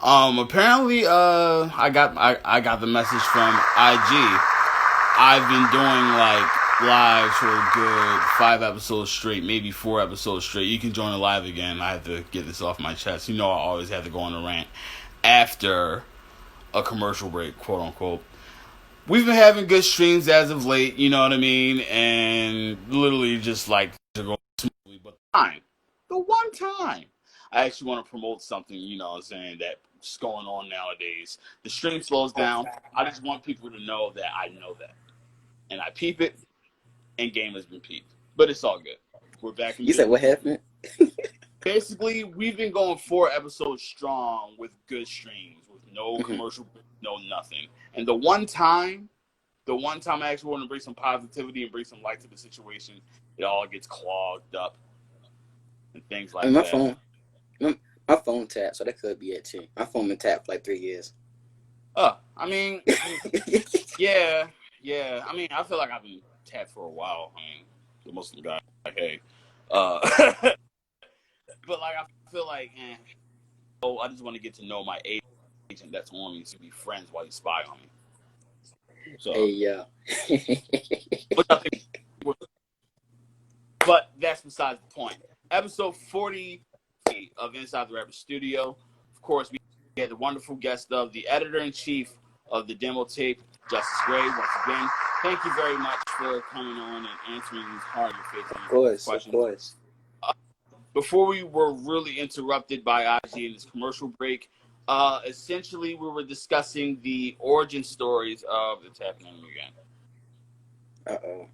Apparently, I got the message from IG. I've been doing like lives for a good 5 episodes straight, maybe 4 episodes straight. You can join the live again. I have to get this off my chest. You know, I always have to go on a rant after a commercial break, quote unquote. We've been having good streams as of late, you know what I mean, and literally just like to go smoothly. But the one time, I actually want to promote something, you know what I'm saying, that's going on nowadays. The stream slows down. I just want people to know that I know that. And I peep it, and game has been peeped. But it's all good. We're back in You said business. what happened? Basically, we've been going 4 episodes strong with good streams, with no Mm-hmm. commercial, no nothing. And the one time I actually want to bring some positivity and bring some light to the situation, it all gets clogged up and things I mean, like that. my phone tapped, so that could be it too. My phone been tapped for like 3 years. I mean, yeah, yeah. I mean, I feel like I've been tapped for a while. I mean, the Muslim guy, like, hey, uh, but like I feel like, oh, I just want to get to know my agent that's on me to be friends while you spy on me. Hey, So, yeah. which I think, but that's besides the point. Episode 40 of Inside the Rapper Studio. Of course, we had the wonderful guest of the editor-in-chief of the demo tape, Justice Gray. Once again, thank you very much for coming on and answering these hard-to-face Of questions. course. Before we were really interrupted by IG in this commercial break, essentially we were discussing the origin stories of the Tap Name again. Uh-oh.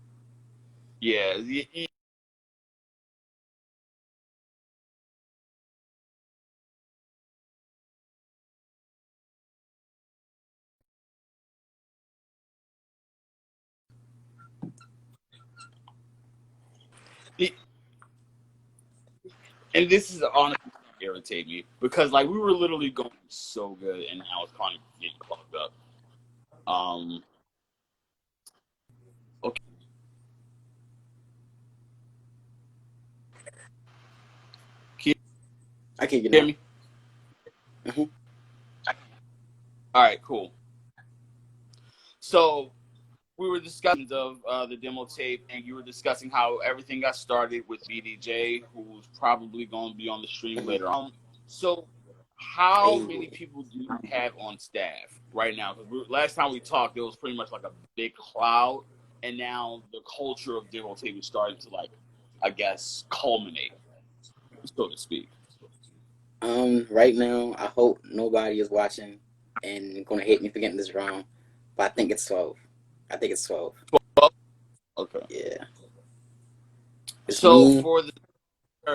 Yeah, and this is honestly irritate me because like we were literally going so good and now it's kind of getting clogged up. Okay, can I can you get hear now. me? Mm-hmm. All right, cool. So we were discussing of the demo tape, and you were discussing how everything got started with BDJ, who's probably going to be on the stream Mm-hmm. later on. So, how Hey. many people do you have on staff right now? Because last time we talked, it was pretty much like a big cloud, and now the culture of demo tape is starting to like, I guess, culminate, so to speak. Right now, I hope nobody is watching and gonna hate me for getting this wrong, but I think it's 12. I think it's 12. Well, okay. Yeah. It's So me. for the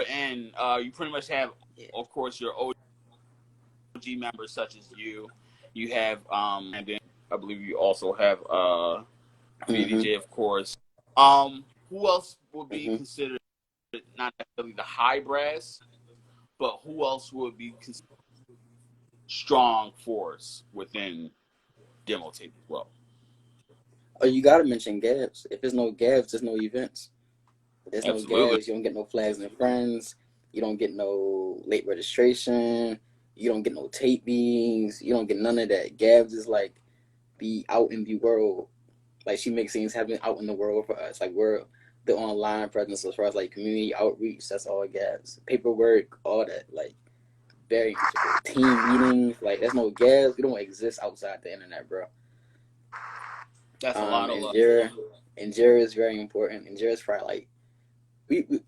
end, you pretty much have, Yeah. of course, your OG members such as you. You have and then I believe you also have Mm-hmm. BDJ, of course. Who else would be Mm-hmm. considered not necessarily the high brass, but who else would be considered strong force within demo tape as well? Oh, you gotta mention Gabs. If there's no Gabs, there's no events. If there's no Absolutely. Gabs, you don't get no flags and friends. You don't get no late registration. You don't get no tape beans. You don't get none of that. Gabs is like be out in the world. Like she makes things happen out in the world for us. Like we're the online presence as far as like community outreach. That's all Gabs. Paperwork, all that. Like very integral. Team meetings. Like there's no Gabs. We don't exist outside the internet, bro. That's a lot of And love. Jira is very important. And Jira's probably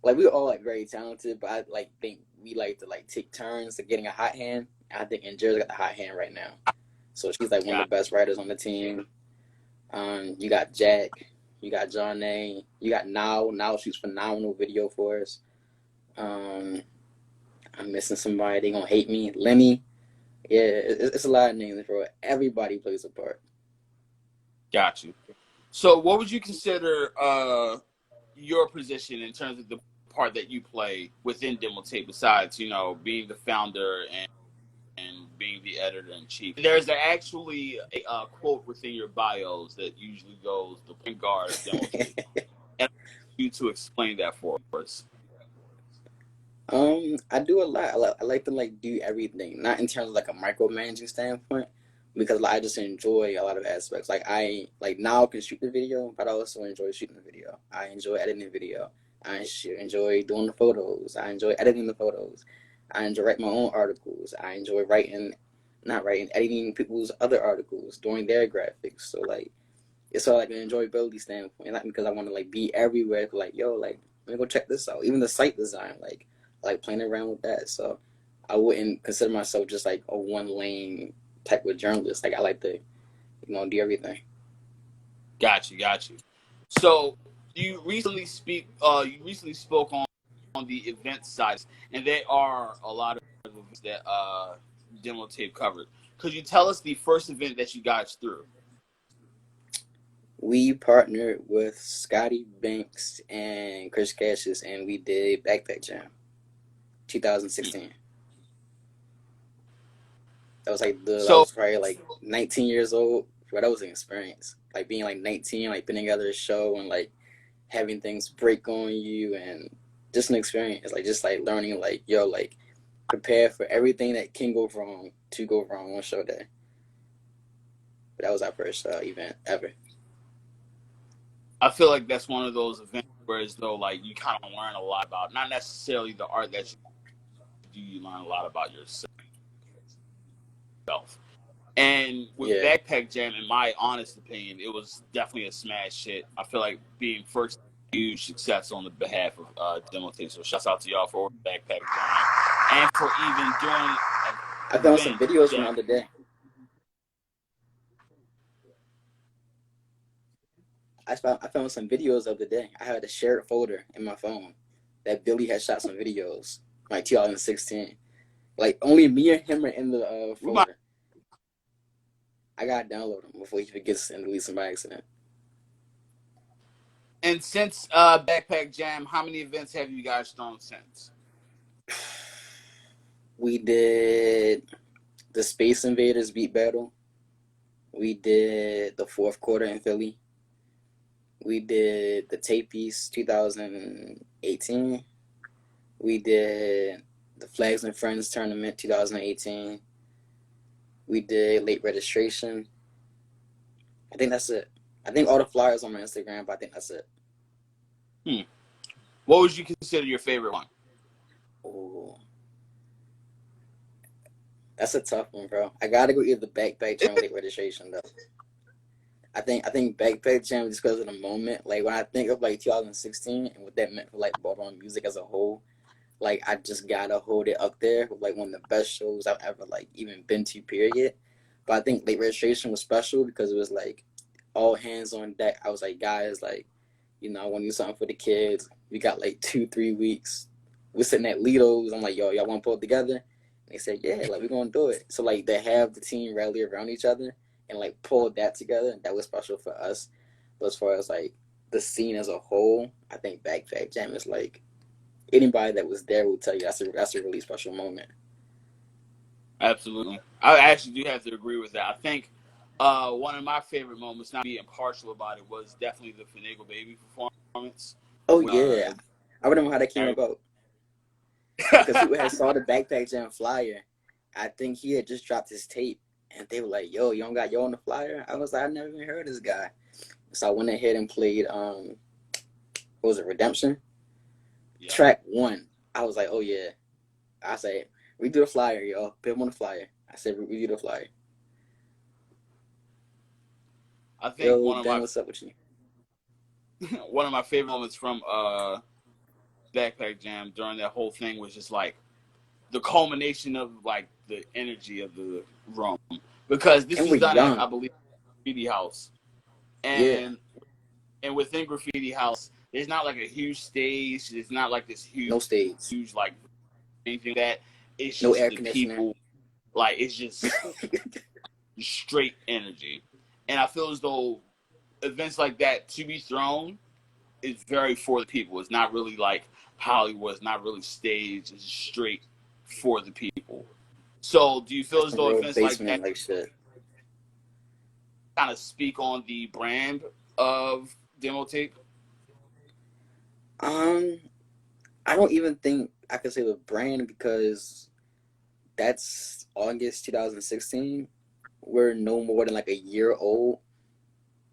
like we're all like very talented, but I like think we like to like take turns to getting a hot hand. I think Indira's got the hot hand right now, so she's like one of God, the best writers on the team. You got Jack, you got John A, you got Now. Now shoots phenomenal video for us. Um, I'm missing somebody. They gonna hate me. Lenny. Yeah, it's a lot of names, bro. Everybody plays a part. got you. So, what would you consider your position in terms of the part that you play within demo tape, besides being the founder and being the editor in chief? There's actually a quote within your bios that usually goes, "The point guard of demo tape," and I want you to explain that for us. I do a lot. I like to like do everything, not in terms of like a micromanaging standpoint, because like, I just enjoy a lot of aspects. Like I like now can shoot the video, but I also enjoy shooting the video. I enjoy editing the video. Enjoy doing the photos. I enjoy editing the photos. I enjoy writing my own articles. I enjoy writing, not writing, editing people's other articles, doing their graphics. So like it's all like an enjoyability standpoint, not because I want to like be everywhere. Like yo, like let me go check this out. Even the site design, like I like playing around with that. So I wouldn't consider myself just like a one lane type of journalist. Like I like to, do everything. Got you, got you. So you recently spoke on the event side, and there are a lot of events that Demo Tape covered. Could you tell us the first event that you guys threw? We partnered with Scotty Banks and Chris Cassius, and we did Backpack Jam, 2016. That was like I So was probably like 19 years old, but that was an experience. Like being like 19, like putting together a show and like having things break on you, and just an experience. Like just like learning, like yo, like prepare for everything that can go wrong to go wrong on show day. But that was our first event ever. I feel like that's one of those events where as though like you kind of learn a lot about not necessarily the art that you do, you learn a lot about yourself. And with Yeah. Backpack Jam, in my honest opinion, it was definitely a smash hit. I feel like being first huge success on the behalf of Demo Tape. So shouts out to y'all for Backpack Jam and for even doing I an found some event videos from the that other day. I found some videos of the day. I had a shared folder in my phone that Billy had shot some videos, like 2016. Like only me and him are in the we might. folder. I gotta download them before he forgets and deletes them by accident. And since Backpack Jam, how many events have you guys thrown since? We did the Space Invaders beat battle. We did the fourth quarter in Philly. We did the Tape Piece 2018. We did the Flags and Friends tournament 2018. We did late registration. I think that's it. I think all the flyers on my Instagram, but I think that's it. What would you consider your favorite one? Oh, that's a tough one, bro. I gotta go either Backpack Jam or late registration though. I think Backpack Jam just because of the moment. Like when I think of like 2016 and what that meant for like Baltimore music as a whole, like I just gotta hold it up there with like one of the best shows I've ever like even been to. Period. But I think late registration was special because it was like all hands on deck. I was like, guys, like, I want to do something for the kids. We got like 2-3 weeks. We're sitting at Lido's. I'm like, yo, y'all want to pull it together? And they said, yeah, like we're gonna do it. So like they have the team rally around each other and like pull that together. That was special for us. But as far as like the scene as a whole, I think Backpack Jam is like anybody that was there will tell you that's a really special moment. Absolutely. I actually do have to agree with that. I think one of my favorite moments, not being partial about it, was definitely the Finagle Baby performance. Oh With, yeah, I remember how that came about because people had saw the Backpack Jam flyer. I think he had just dropped his tape, and they were like, "Yo, you don't got yo on the flyer?" I was like, "I never even heard of this guy." So I went ahead and played what was it, Redemption? yeah. Track one. I was like, "Oh yeah." I said, "We do the flyer, yo. Put him on the flyer." I said, "We do the flyer." I think Yo, Dan, what's up with you? one of my favorite moments from Backpack Jam during that whole thing was just like the culmination of like the energy of the room because this And was we're done at young. I believe Graffiti House Yeah. and within Graffiti House there's not like a huge stage. It's not like this No stage. huge like anything like that. It's No just air the conditioner. people. Like it's just straight energy, and I feel as though events like that to be thrown is very for the people. It's not really like Hollywood. It's not really staged. It's straight for the people. So, do you feel That's as some though real events like that basement like shit. kind of speak on the brand of Demo Tape? Um, I don't even think I could say the brand because that's August 2016. We're no more than like a year old.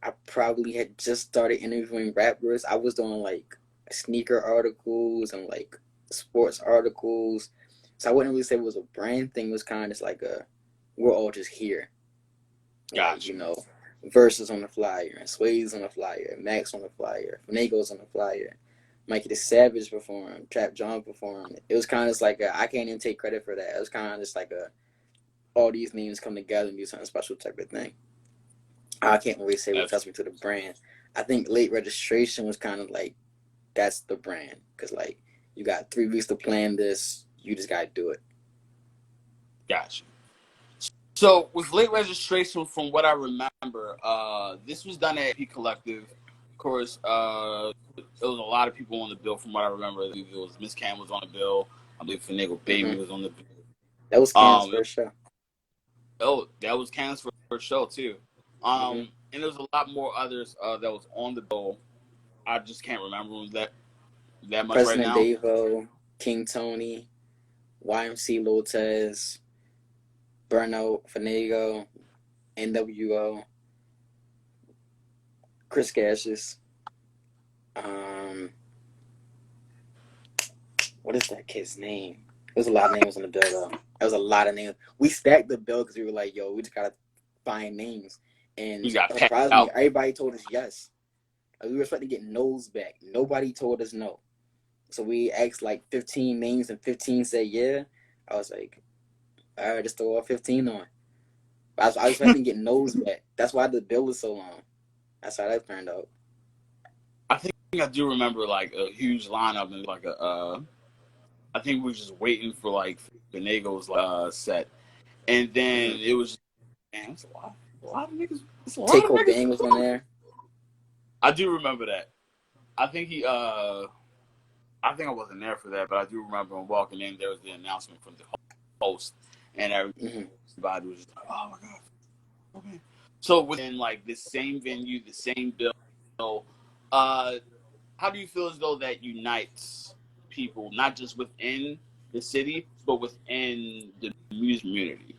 I probably had just started interviewing rappers. I was doing like sneaker articles and like sports articles. So I wouldn't really say it was a brand thing. It was kind of just like we're all just here. Like, Gotcha. Versus on the flyer, and Sway's on the flyer, Max on the flyer, Finago's on the flyer, Mikey the Savage performed, Trap John performed. It was kind of just like I can't even take credit for that. It was kind of just like all these names come together and do something special type of thing. I can't really say what touched me to the brand. I think Late Registration was kind of like that's the brand because like you got 3 weeks to plan this, you just gotta do it. Gotcha. So with Late Registration, from what I remember, this was done at P Collective. Of course, there was a lot of people on the bill from what I remember. I believe it was Miss Cam was on the bill. I believe Finagle Baby was on the bill. That was Cam's first show. Oh, that was Cam's first show too. And there was a lot more others that was on the bill. I just can't remember that much President right now. Davo, King Tony, YMC Lotez, Burnout, Finago, NWO, Chris Cassius. What is that kid's name? There's a lot of names on the bill though. There was a lot of names. We stacked the bill because we were like, yo, we just gotta find names. And surprisingly, everybody told us yes. We were expecting to get no's back. Nobody told us no. So we asked like 15 names and 15 said yeah. I was like, all right, just throw all 15 on. I was expecting to get no's back. That's why the bill was so long. That's how that turned out. I think I do remember like a huge lineup and like I think we were just waiting for like Finago's set, and then it was, man, it's a lot of niggas. Takeo Bang was on there. I do remember that. I think I think I wasn't there for that, but I do remember when walking in, there was the announcement from the host, and everybody was just like, "Oh my god!" Okay. So within like the same venue, the same bill, how do you feel as though that unites people, not just within the city, but within the music community?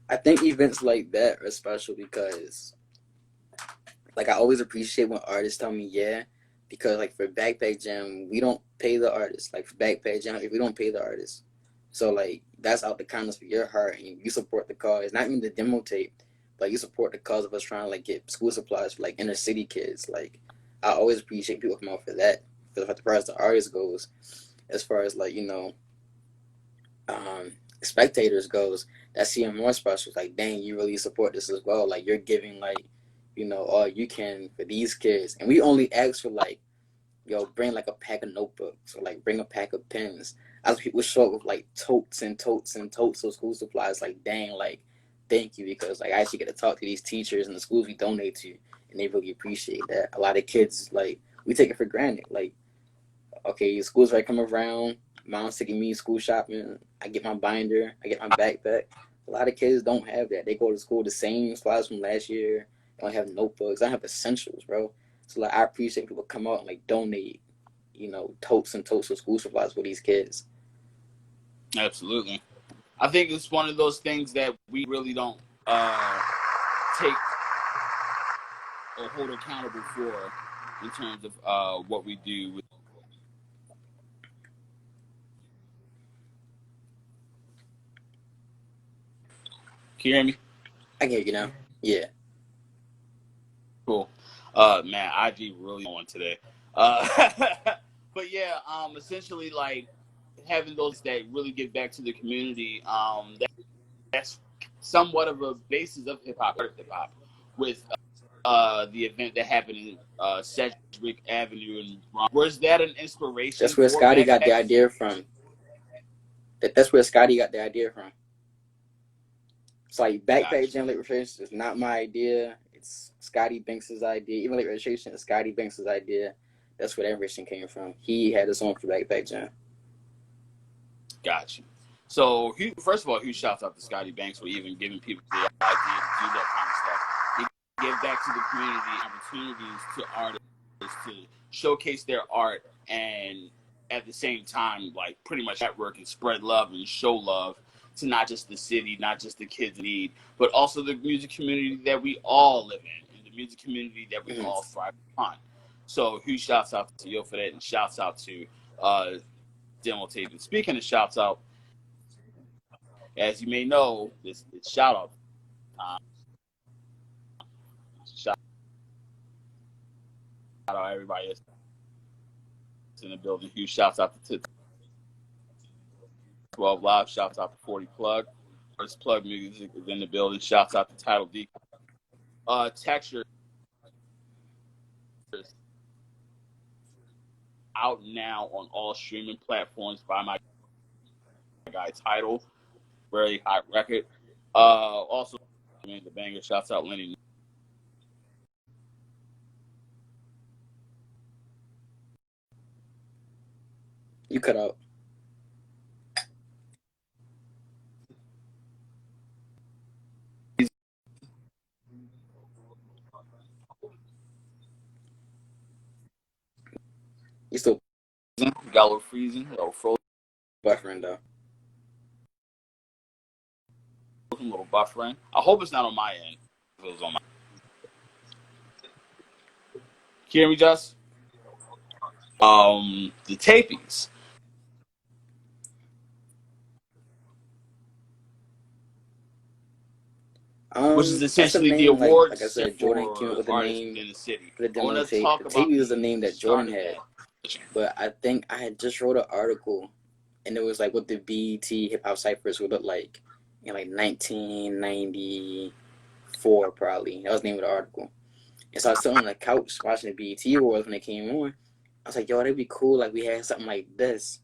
I think events like that are special because, like, I always appreciate when artists tell me yeah, because like for Backpack Jam, we don't pay the artists. Like for Backpack Jam, we don't pay the artists. So like that's out the kindness of your heart, and you support the cause. Not even the demo tape, but you support the cause of us trying to like get school supplies for like inner city kids. Like I always appreciate people come out for that. For as far as the artist goes, as far as like spectators goes, that's even more special. Like dang, you really support this as well. Like you're giving like all you can for these kids, and we only ask for like bring like a pack of notebooks or like bring a pack of pens. As people show up with like totes and totes and totes of school supplies, like dang, like thank you, because like I actually get to talk to these teachers and the schools we donate to, and they really appreciate that. A lot of kids like we take it for granted. Like okay, school's right come around, mom's taking me school shopping, I get my binder, I get my backpack. A lot of kids don't have that. They go to school the same supplies from last year. They don't have notebooks. I have essentials, bro. So like I appreciate people come out and like donate, totes and totes of school supplies for these kids. Absolutely. I think it's one of those things that we really don't take or hold accountable for in terms of what we do. Can you hear me? I can hear you now. Yeah. Cool. Man, IG really on today. But yeah, essentially like having those that really give back to the community, that's somewhat of a basis of hip hop with the event that happened in Sedgwick Avenue. And was that an inspiration? That's where Scotty got the idea from. That's where Scotty got the idea from. It's like Backpack Jam Late Registration is not my idea. It's Scotty Banks' idea. Even Late Registration is Scotty Banks' idea. That's where that inspiration came from. He had his own for Backpack Jam. Gotcha. So, first of all, huge shouts out to Scotty Banks for even giving people the idea to do that kind of stuff. He give back to the community, opportunities to artists to showcase their art and at the same time, like pretty much network and spread love and show love to not just the city, not just the kids in need, but also the music community that we all live in and the music community that we all thrive upon. So huge shouts out to Yo for that, and shouts out to Demo Tape. And speaking of shouts out, as you may know, it's shout out time. Shout out everybody that's in the building. Huge shouts out to 12 Live. Shouts out to 40 Plug. First Plug Music is in the building. Shouts out to Title D. Texture out now on all streaming platforms by my guy Title. Very hot record. Also, the banger. Shouts out Lenny. You cut out. You still got a little freezing, a little frozen. Buffering though. A little buffering. I hope it's not on my end. If it was on my. Can you hear me, Jess? The tapings. Which is essentially the awards like I said, Jordan came up with the name in the city. for the demo tape. The tape was the name that Jordan had. But I think I had just wrote an article, and it was like what the BET Hip Hop Cyphers would look like in like 1994, probably. That was the name of the article. And so I was sitting on the couch watching the BET Awards when they came on. I was like, yo, that'd be cool. Like we had something like this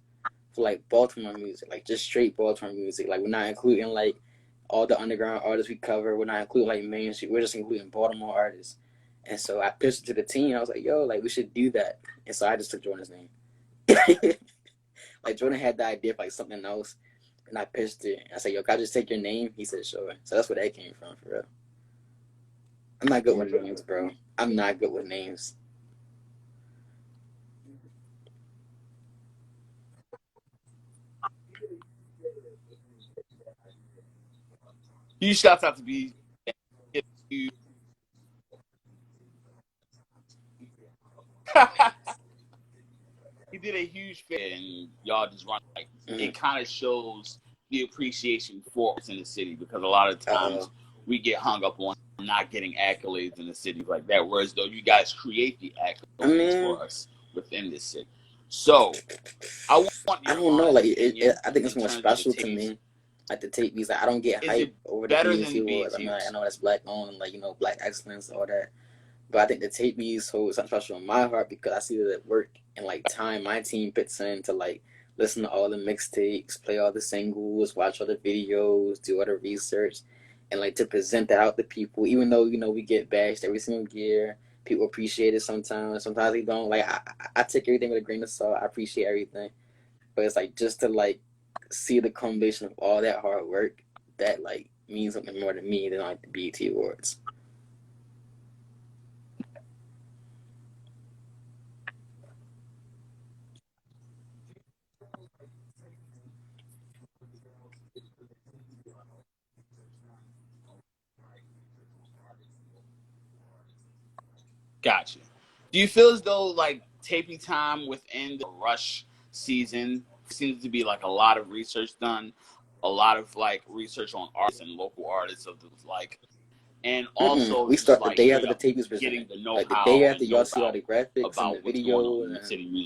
for like Baltimore music, like just straight Baltimore music. Like we're not including like all the underground artists we cover. We're not including like mainstream. We're just including Baltimore artists. And so I pitched it to the team. I was like, yo, like we should do that. And so I just took Jordan's name. Like Jordan had the idea of like something else, and I pitched it. I said, yo, can I just take your name? He said, sure. So that's where that came from, for real. I'm not good with names, bro. I'm not good with names. Huge shouts out to be. He did a huge fit, and y'all just run like it. Kind of shows the appreciation for us in the city, because a lot of times we get hung up on not getting accolades in the city like that, whereas though you guys create the accolades for us within this city. So I don't know, like I think it's more special to me. Like the tape beats, like I don't get hype over the BET Awards. I mean, like, I know that's black owned, like black excellence, all that. But I think the tape beats hold something special in my heart because I see that it work and like time my team puts in to like listen to all the mixtapes, play all the singles, watch all the videos, do all the research, and like to present that out to people. Even though we get bashed every single year, people appreciate it sometimes. Sometimes they don't. Like I take everything with a grain of salt. I appreciate everything, but it's like just to like see the combination of all that hard work that like means something more to me than like the BET Awards. Gotcha. Do you feel as though like taping time within the rush season seems to be like a lot of research done, a lot of like research on artists and local artists of the like, and also we start like, the day after the tape is presented. Like the day after y'all see all the graphics and the video and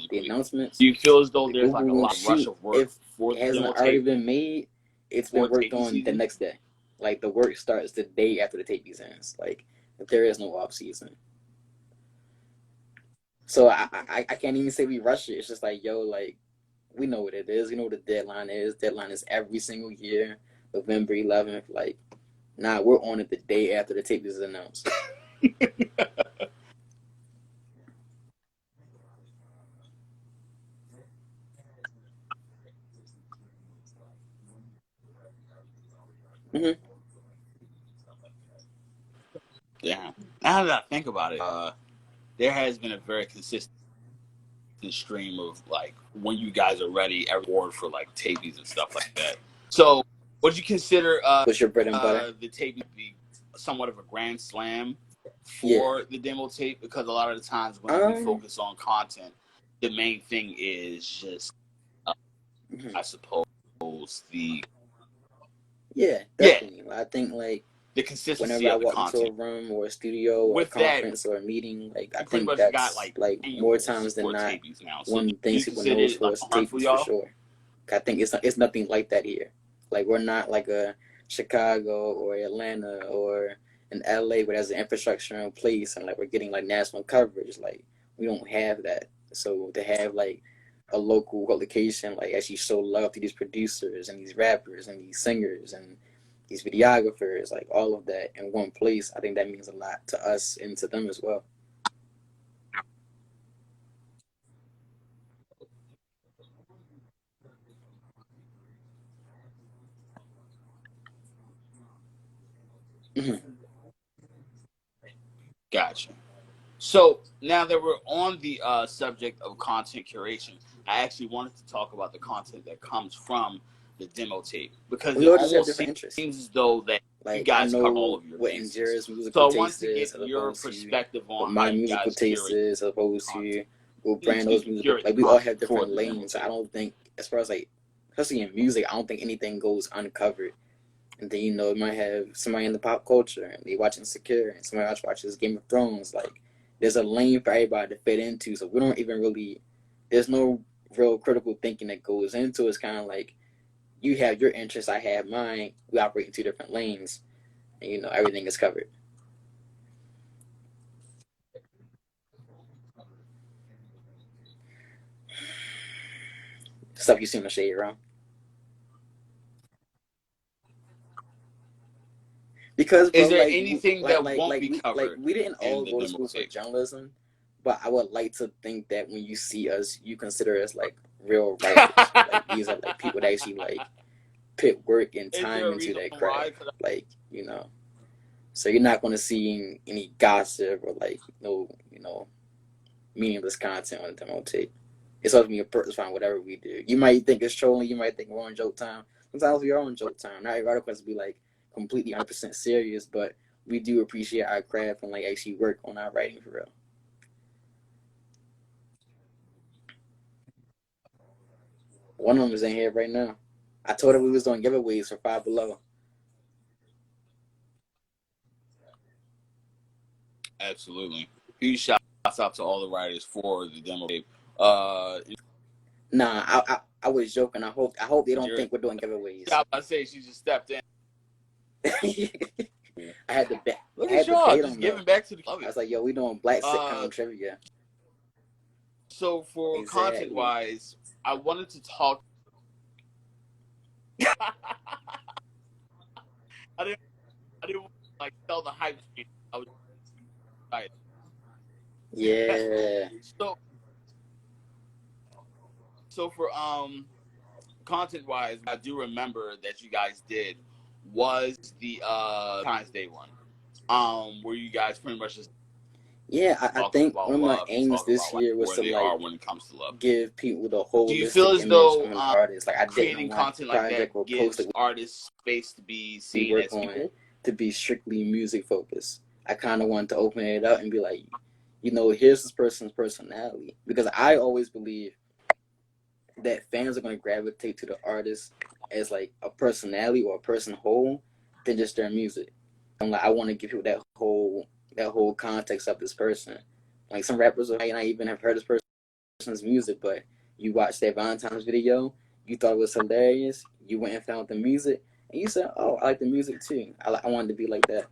the announcements. Do you feel as though there's like a lot of rush of work if it hasn't already been made? It's been worked on the next day. Like the work starts the day after the tape ends. Like if there is no off season. So I can't even say we rush it. It's just like, yo, like we know what it is. We know what the deadline is. Deadline is every single year, November 11th. Like, nah, we're on it the day after the tape is announced. Yeah. Now that I think about it, there has been a very consistent stream of like when you guys are ready, every board for like tapies and stuff like that. So, would you consider What's your bread and butter? the tape to be somewhat of a grand slam Yeah. for the demo tape? Because a lot of the times when we focus on content, the main thing is just, I suppose, the definitely. I think like the consistency whenever I of the walk content. into a room or a studio or a With conference that, or a meeting, like I you pretty think much that's got like like more times than for not tapies now. So one of the do things you people consider knows it for like is a hunt for tapies for y'all? sure. I think it's nothing like that here. Like we're not like a Chicago or Atlanta or in LA where there's an infrastructure in place and like we're getting like national coverage. Like we don't have that. So to have like a local publication like actually show love to these producers and these rappers and these singers and these videographers, like all of that in one place, I think that means a lot to us and to them as well. Gotcha. So now that we're on the subject of content curation, I actually wanted to talk about the content that comes from the demo tape because We it all just have almost different interests. seems as though that you Like I guys cover all know of your what bases. Injera's So I musical wanted taste to is get as your opposed to perspective what on how my you musical guys taste curate is as opposed to content. what Excuse Brando's me, musical. curate Like we all content have for different the demo lanes. I tape. don't think, as far as like, especially in music, I don't think anything goes uncovered. And then you might have somebody in the pop culture and they watch Insecure, and somebody else watches Game of Thrones. Like there's a lane for everybody to fit into. So we don't even really. There's no real critical thinking that goes into it. It's kind of like you have your interests, I have mine. We operate in two different lanes, and everything is covered. Stuff you see in the shade around. Because bro, Is there like anything like that like won't like be we like covered we didn't in all the go to demo school for tape? journalism, but I would like to think that when you see us, you consider us like real writers. Like these are like people that actually like put work and Is there time a into reason that why? craft. Like so you're not going to see any gossip or like no meaningless content on the demo tape. It's supposed to be a purpose behind whatever we do. You might think it's trolling. You might think we're on joke time. Sometimes we are on joke time. Not every article has to be like completely 100% serious, but we do appreciate our craft and like actually work on our writing for real. One of them is in here right now. I told her we was doing giveaways for Five Below. Absolutely. Huge shouts out to all the writers for the demo tape. Nah, I was joking. I hope they don't think we're doing giveaways. I say she just stepped in. I had to bet. Look I at had to y'all bait just them giving though. back to the I club. was like, yo, we doing black sitcom trivia. So for Exactly. content wise, I wanted to talk. I didn't like tell the hype train. I was excited. Yeah. So for content wise, I do remember that you guys did was the Valentine's Day one. Where you guys pretty much just Yeah, I think one of my aims this year was to like when it comes to love. give people the Do you feel holistic as image though of an artist. Like I creating didn't want content the like project that or gives post that artists space to be we seen work as on people? to be strictly music focused. I kind of wanted to open it up and be like, here's this person's personality, because I always believe that fans are going to gravitate to the artist as like a personality or a person whole than just their music. I'm like, I want to give people that whole context of this person. Like some rappers might not even have heard this person's music, but you watched their Valentine's video, you thought it was hilarious, you went and found the music, and you said, "Oh, I like the music too. I wanted to be like that."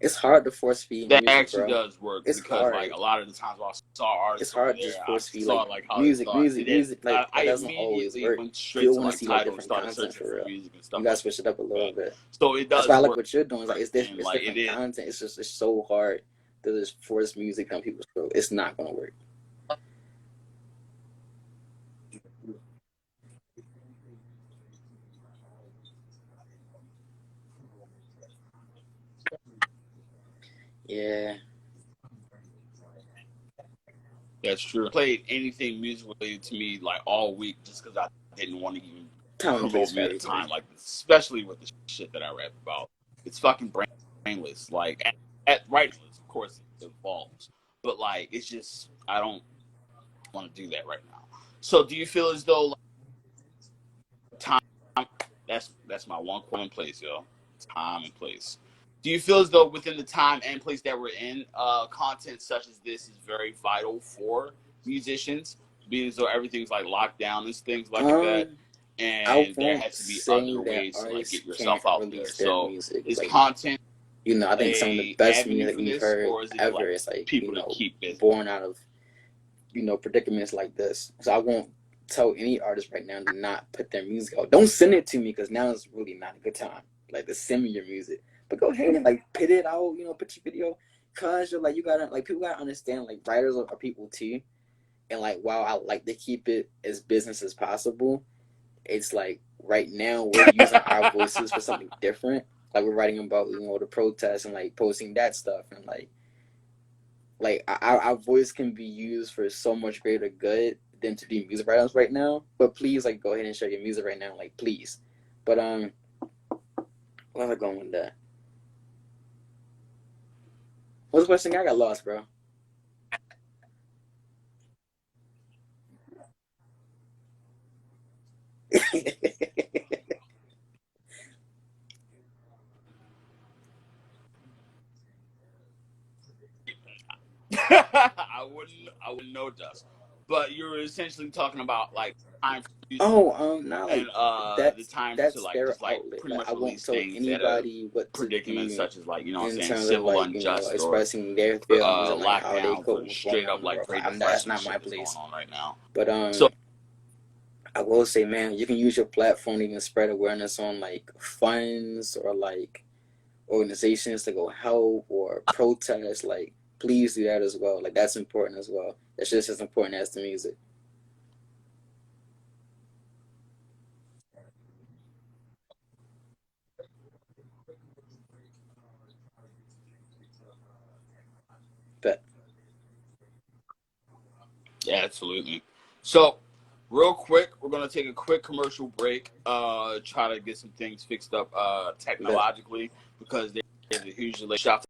It's hard to force feed That music, actually bro. does work It's because hard. like a lot of the times when I saw artists It's on hard to there, just I force feed saw like like how music. they thought. Like I that doesn't always immediately work. went straight People to want to like see like title and different started content searching for for real. music and You stuff gotta like switch it up a little that. bit. So it That's does why I like work, what you're doing. It's like it's and like different it is. content. It's so hard to just force music on people's throat. It's not gonna work. Yeah. That's true. I played anything music related to me like all week just because I didn't want to even Time and place promote for me at a everything. time like this, especially with the shit that I rap about. It's fucking brainless. Like right, of course, it evolves, but like it's just I don't want to do that right now. So, do you feel as though like, time? That's my one quote in place, yo. Time and place. Do you feel as though within the time and place that we're in, content such as this is very vital for musicians, being as though everything's like locked down and things like that, Um, I and there won't has to be say other that ways to like artists get yourself can't out there. release their So, music. is Like, content I think some of the a best avenue music for we've this, heard or is it ever like is like, people to keep busy? born out of, predicaments like this. So I won't tell any artist right now to not put their music out. Don't send it to me because now it's really not a good time. Like to send me your music, but go ahead and like put it out. Put your video, cause you're like you gotta like people gotta understand like writers are people too, and like while I like to keep it as business as possible, it's like right now we're using our voices for something different. Like we're writing about the protests and like posting that stuff and like our voice can be used for so much greater good than to do music writers right now. But please like go ahead and share your music right now, like please. But where am I going with that? What's the question? I got lost, bro. I wouldn't know, Dust. But you're essentially talking about like time for music Oh, not and like the that's time to that's like their just like outlet. pretty Like much I won't release tell things at a anybody what to predicament do such as like you know what I'm in saying terms of civil like unjust or expressing their feelings and like how they lockdown cope for with what's going straight on up in the like world. Like Great that's Depression not shit my that's going place. on right now. But So I will say, man, you can use your platform to even spread awareness on like funds or like organizations to go help or protest. Like, please do that as well. Like, that's important as well. That's just as important as the music. But yeah, absolutely. So real quick, we're gonna take a quick commercial break. Try to get some things fixed up but technologically because there's a huge delay. Shop